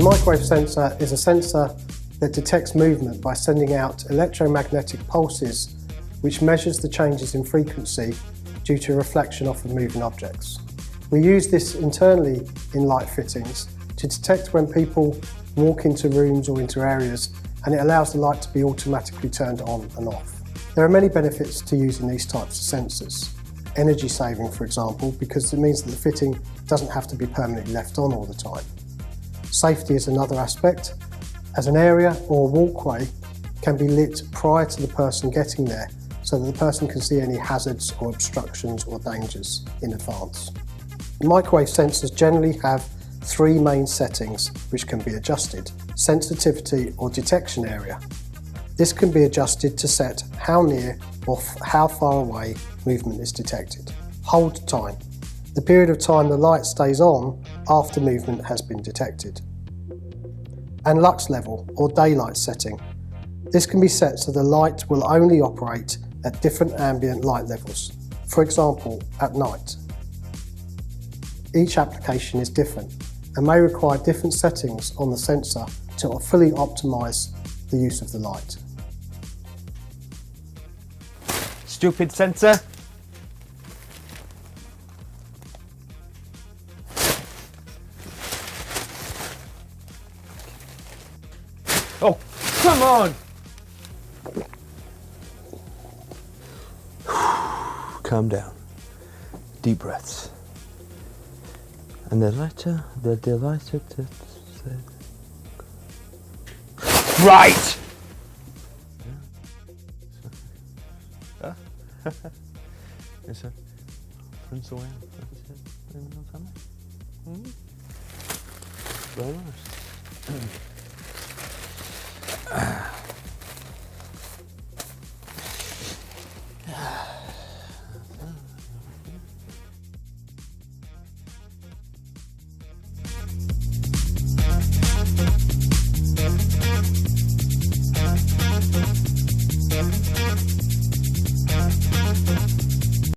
microwave sensor is a sensor that detects movement by sending out electromagnetic pulses which measures the changes in frequency due to reflection off of moving objects. We use this internally in light fittings to detect when people walk into rooms or into areas, and it allows the light to be automatically turned on and off. There are many benefits to using these types of sensors. Energy saving, for example, because it means that the fitting doesn't have to be permanently left on all the time. Safety is another aspect, as an area or walkway can be lit prior to the person getting there so that the person can see any hazards or obstructions or dangers in advance. Microwave sensors generally have three main settings which can be adjusted: sensitivity or detection area. This can be adjusted to set how near or how far away movement is detected. Hold time, the period of time the light stays on after movement has been detected. And lux level or daylight setting. This can be set so the light will only operate at different ambient light levels, for example at night. Each application is different and may require different settings on the sensor to fully optimise the use of the light. Stupid sensor. Oh, come on! Calm down. Deep breaths. And they're delighted to say... Right! Yes, sir. Prince away. Very nice.